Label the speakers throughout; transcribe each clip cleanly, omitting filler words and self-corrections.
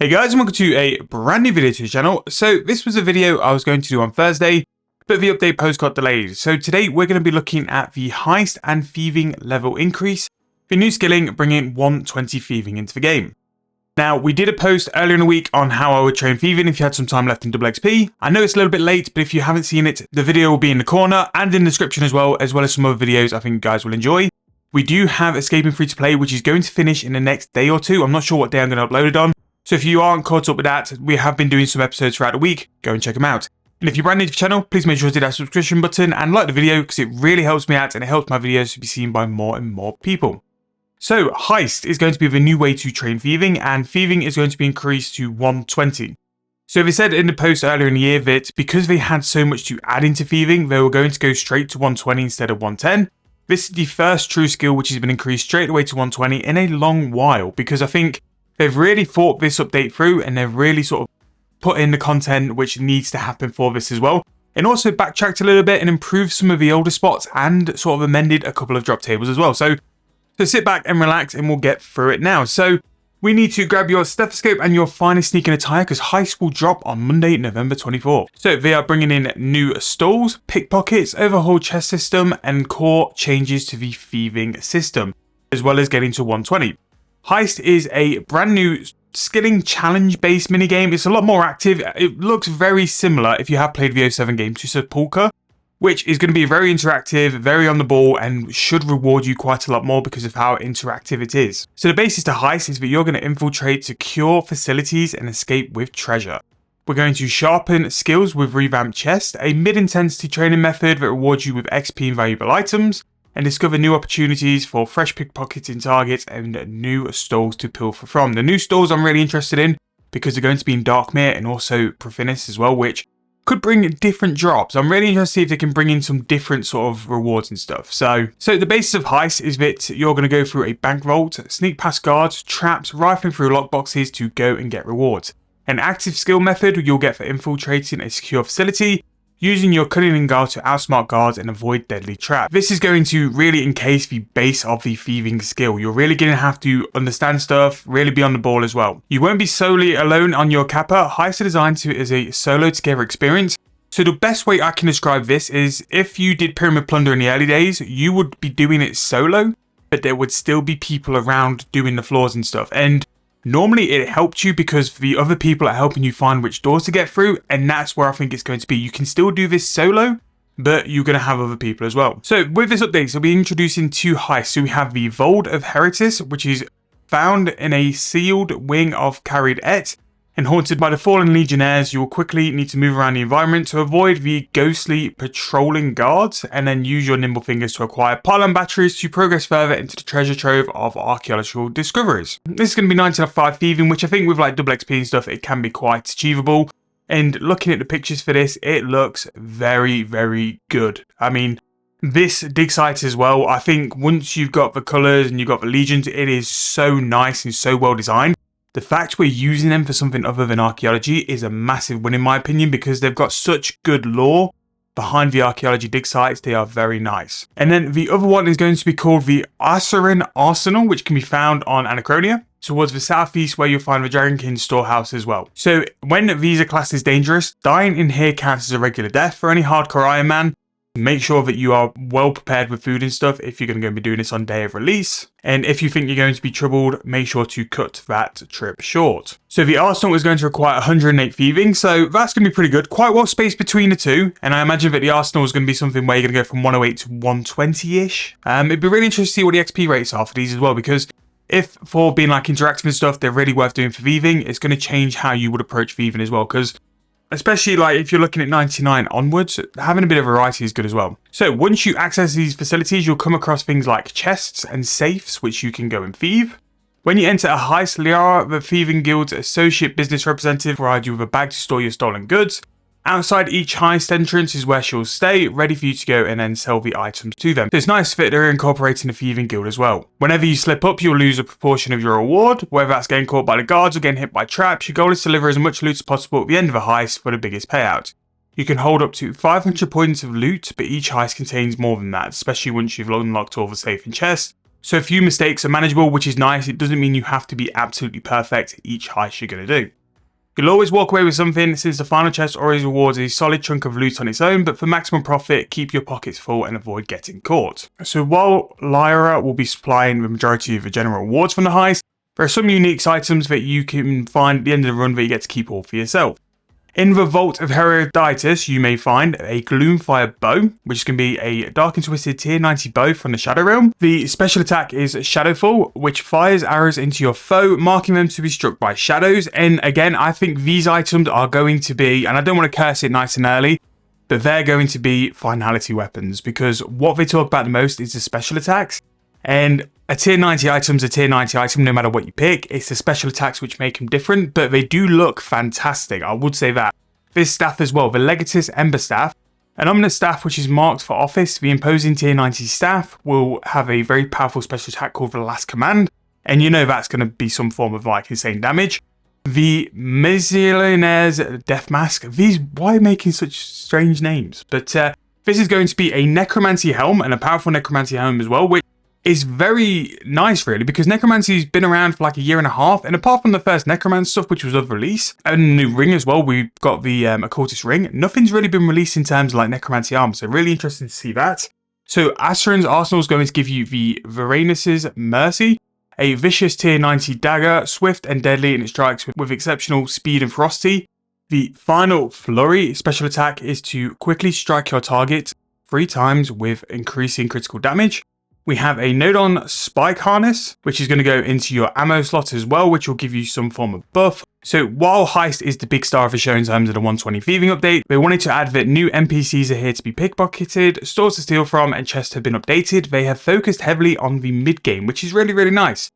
Speaker 1: Hey guys, and welcome to a brand new video to the channel. So this was a video I was going to do on Thursday, but the update post got delayed. So today we're going to be looking at the Heist and Thieving level increase, the new skilling bringing 120 Thieving into the game. Now, we did a post earlier in the week on how I would train Thieving if you had some time left in double XP. I know it's a little bit late, but if you haven't seen it, the video will be in the corner and in the description as well as some other videos I think you guys will enjoy. We do have Escaping Free to Play, which is going to finish in the next day or two. I'm not sure what day I'm going to upload it on. So if you aren't caught up with that, we have been doing some episodes throughout the week. Go and check them out. And if you're brand new to the channel, please make sure to hit that subscription button and like the video because it really helps me out and it helps my videos to be seen by more and more people. So Heist is going to be the new way to train Thieving, and Thieving is going to be increased to 120. So they said in the post earlier in the year that because they had so much to add into Thieving, they were going to go straight to 120 instead of 110. This is the first true skill which has been increased straight away to 120 in a long while, because I think they've really thought this update through and they've really sort of put in the content which needs to happen for this as well. And also backtracked a little bit and improved some of the older spots and sort of amended a couple of drop tables as well. So sit back and relax and we'll get through it now. So we need to grab your stethoscope and your finest sneaking attire because Heist will drop on Monday, November 24th. So they are bringing in new stalls, pickpockets, overhauled chest system and core changes to the thieving system, as well as getting to 120. Heist is a brand new skilling challenge based minigame. It's a lot more active. It looks very similar if you have played the 07 game to Sepulchre, which is going to be very interactive, very on the ball, and should reward you quite a lot more because of how interactive it is. So the basis to Heist is that you're going to infiltrate secure facilities and escape with treasure. We're going to sharpen skills with revamped chest, a mid-intensity training method that rewards you with XP and valuable items, and discover new opportunities for fresh pickpocketing targets and new stalls to pilfer from. The new stalls I'm really interested in because they're going to be in Darkmere and also Buisness as well, which could bring different drops. I'm really interested to see if they can bring in some different sort of rewards and stuff. So the basis of Heist is that you're going to go through a bank vault, sneak past guards, traps, rifling through lockboxes to go and get rewards. An active skill method you'll get for infiltrating a secure facility, using your cunning and guile to outsmart guards and avoid deadly traps. This is going to really encase the base of the thieving skill. You're really going to have to understand stuff, really be on the ball as well. You won't be solely alone on your kappa. Heist are designed as a solo together experience. So the best way I can describe this is if you did Pyramid Plunder in the early days, you would be doing it solo, but there would still be people around doing the floors and stuff. And normally it helped you because the other people are helping you find which doors to get through, and that's where I think it's going to be. You can still do this solo, but you're going to have other people as well. So with this update, so we'll be introducing two heists. So we have the Vault of Heritus, which is found in a sealed wing of Carried Et, and haunted by the fallen legionnaires. You will quickly need to move around the environment to avoid the ghostly patrolling guards, and then use your nimble fingers to acquire pylon batteries to progress further into the treasure trove of archaeological discoveries. This is going to be 9 out of 5 thieving, which I think with like double XP and stuff, it can be quite achievable. And looking at the pictures for this, it looks very, very good. I mean, this dig site as well, I think once you've got the colours and you've got the legions, it is so nice and so well designed. The fact we're using them for something other than archaeology is a massive win in my opinion, because they've got such good lore behind the archaeology dig sites. They are very nice. And then the other one is going to be called the Arsarin Arsenal, which can be found on Anachronia, towards the southeast where you'll find the Dragonkin storehouse as well. So when these are classed as dangerous, dying in here counts as a regular death for any hardcore Iron Man. Make sure that you are well prepared with food and stuff if you're going to go and be doing this on day of release. And if you think you're going to be troubled, make sure to cut that trip short. So the Arsenal is going to require 108 thieving, so that's going to be pretty good. Quite well spaced between the two, and I imagine that the Arsenal is going to be something where you're going to go from 108 to 120-ish. It'd be really interesting to see what the XP rates are for these as well, because if for being like interactive and stuff, they're really worth doing for thieving, it's going to change how you would approach thieving as well, because especially like if you're looking at 99 onwards, having a bit of variety is good as well. So once you access these facilities, you'll come across things like chests and safes, which you can go and thieve. When you enter a heist, Liara, the Thieving Guild's associate business representative, provides you with a bag to store your stolen goods. Outside each heist entrance is where she'll stay, ready for you to go and then sell the items to them. So it's nice that they're incorporating the Thieving Guild as well. Whenever you slip up, you'll lose a proportion of your reward, whether that's getting caught by the guards or getting hit by traps. Your goal is to deliver as much loot as possible at the end of a heist for the biggest payout. You can hold up to 500 points of loot, but each heist contains more than that, especially once you've unlocked all the safe and chests. So a few mistakes are manageable, which is nice. It doesn't mean you have to be absolutely perfect at each heist you're going to do. You'll always walk away with something, since the final chest always rewards a solid chunk of loot on its own, but for maximum profit, keep your pockets full and avoid getting caught. So while Lyra will be supplying the majority of the general rewards from the heist, there are some unique items that you can find at the end of the run that you get to keep all for yourself. In the Vault of Herodotus, you may find a Gloomfire bow, which is going to be a Dark and Twisted tier 90 bow from the Shadow Realm. The special attack is Shadowfall, which fires arrows into your foe, marking them to be struck by shadows. And again, I think these items are going to be, and I don't want to curse it nice and early, but they're going to be finality weapons, because what they talk about the most is the special attacks. And a tier 90 item's a tier 90 item no matter what you pick. It's the special attacks which make them different, but they do look fantastic, I would say that. This staff as well, the Legatus Ember Staff, an ominous staff which is marked for office. The imposing tier 90 staff will have a very powerful special attack called the Last Command, and you know that's going to be some form of like insane damage. The Millionaire's Death Mask, why making such strange names? But this is going to be a Necromancy Helm, and a powerful Necromancy Helm as well, which is very nice really, because Necromancy's been around for like a year and a half, and apart from the first Necromancy stuff which was of release, and the new ring as well, we've got the Occultist ring, nothing's really been released in terms of like Necromancy arms, so really interesting to see that. So Asteron's Arsenal is going to give you the Varanus's Mercy, a vicious tier 90 dagger, swift and deadly in its strikes with exceptional speed and ferocity. The final Flurry special attack is to quickly strike your target 3 times with increasing critical damage. We have a Nodon Spike Harness, which is going to go into your ammo slot as well, which will give you some form of buff. So while Heist is the big star of the show in terms of the 120 Thieving update, they wanted to add that new NPCs are here to be pickpocketed, stores to steal from, and chests have been updated. They have focused heavily on the mid-game, which is really, really nice.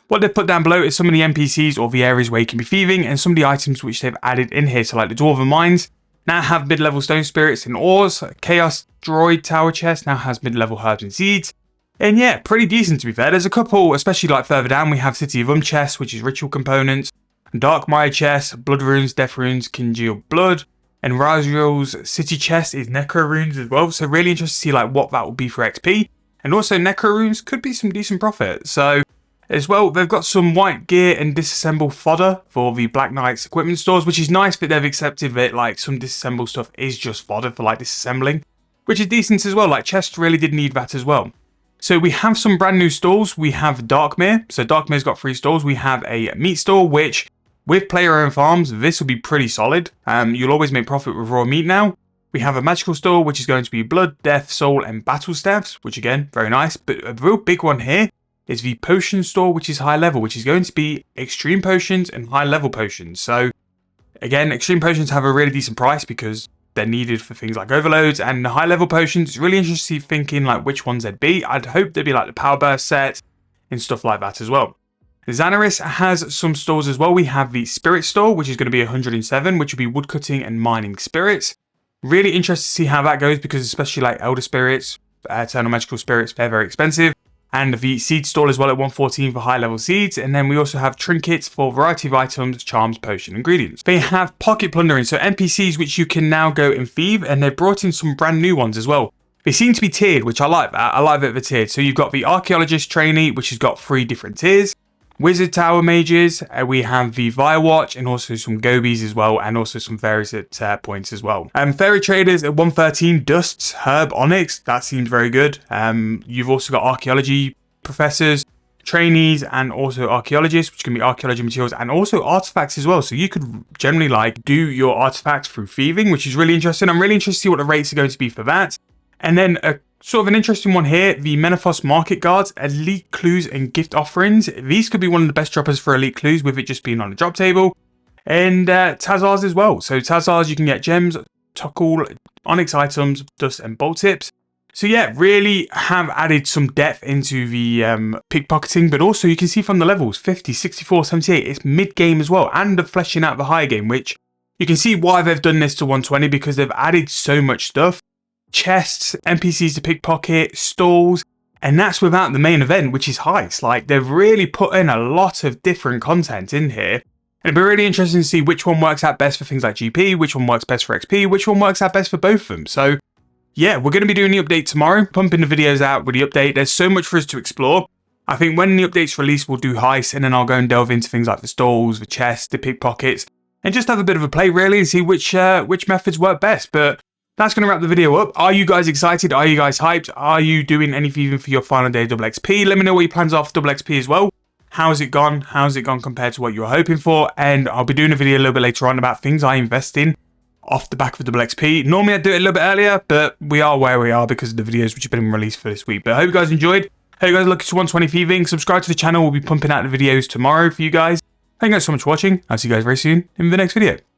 Speaker 1: What they've put down below is some of the NPCs or the areas where you can be thieving, and some of the items which they've added in here. So like the Dwarven Mines now have mid-level stone spirits and ores. Chaos Droid Tower Chest now has mid-level herbs and seeds. And yeah, pretty decent to be fair. There's a couple, especially like further down, we have City of Chest, which is ritual components, Dark Mire Chest, Blood Runes, Death Runes, Congealed Blood, and Razriel's City Chest is Necro Runes as well. So really interested to see like what that will be for XP. And also Necro Runes could be some decent profit. So as well, they've got some white gear and disassemble fodder for the Black Knight's equipment stores, which is nice that they've accepted that like some disassemble stuff is just fodder for like disassembling, which is decent as well. Like chests really did need that as well. So we have some brand new stalls. We have Darkmere. So Darkmere's got 3 stalls. We have a meat stall, which with player-owned farms, this will be pretty solid. You'll always make profit with raw meat now. We have a magical stall, which is going to be blood, death, soul, and battle staffs, which again, very nice. But a real big one here is the potion store, which is high level, which is going to be extreme potions and high level potions. So again, extreme potions have a really decent price because they're needed for things like overloads, and the high level potions, it's really interesting thinking like which ones they'd be. I'd hope they'd be like the power burst set and stuff like that as well. Xanaris has some stores as well. We have the spirit store, which is going to be 107, which will be woodcutting and mining spirits. Really interested to see how that goes, because especially like elder spirits, eternal magical spirits, they're very expensive. And the seed stall as well at 114 for high level seeds. And then we also have trinkets for a variety of items, charms, potion, ingredients. They have pocket plundering, so NPCs which you can now go and thieve, and they've brought in some brand new ones as well. They seem to be tiered, which I like that. I like that they're tiered. So you've got the Archaeologist trainee, which has got 3 different tiers. Wizard Tower Mages, we have the Firewatch, and also some Gobies as well, and also some fairies at points as well. Fairy Traders at 113, Dusts, Herb, Onyx, that seems very good. You've also got Archaeology Professors, Trainees, and also Archaeologists, which can be Archaeology materials, and also Artifacts as well. So you could generally like do your artifacts through thieving, which is really interesting. I'm really interested to see what the rates are going to be for that. And then a sort of an interesting one here, the Menethos Market Guards, Elite Clues and Gift Offerings. These could be one of the best droppers for Elite Clues, with it just being on the drop table. And Tazars as well. So Tazars, you can get gems, Tuckle, Onyx items, dust and bolt tips. So yeah, really have added some depth into the pickpocketing, but also you can see from the levels, 50, 64, 78, it's mid-game as well, and the fleshing out the higher game, which you can see why they've done this to 120, because they've added so much stuff. Chests, NPCs to pickpocket, stalls, and that's without the main event, which is Heist. Like, they've really put in a lot of different content in here, and it'd be really interesting to see which one works out best for things like GP, which one works best for XP, which one works out best for both of them. So yeah, we're going to be doing the update tomorrow, pumping the videos out with the update. There's so much for us to explore. I think when the update's released, we'll do Heist, and then I'll go and delve into things like the stalls, the chests, the pickpockets, and just have a bit of a play really and see which methods work best. But that's going to wrap the video up. Are you guys excited? Are you guys hyped? Are you doing any thieving for your final day of double XP? Let me know what your plans are for double XP as well. How's it gone? How's it gone compared to what you were hoping for? And I'll be doing a video a little bit later on about things I invest in off the back of double XP. Normally I'd do it a little bit earlier, but we are where we are because of the videos which have been released for this week. But I hope you guys enjoyed. Hope you guys are looking to 120 thieving. Subscribe to the channel. We'll be pumping out the videos tomorrow for you guys. Thank you guys so much for watching. I'll see you guys very soon in the next video.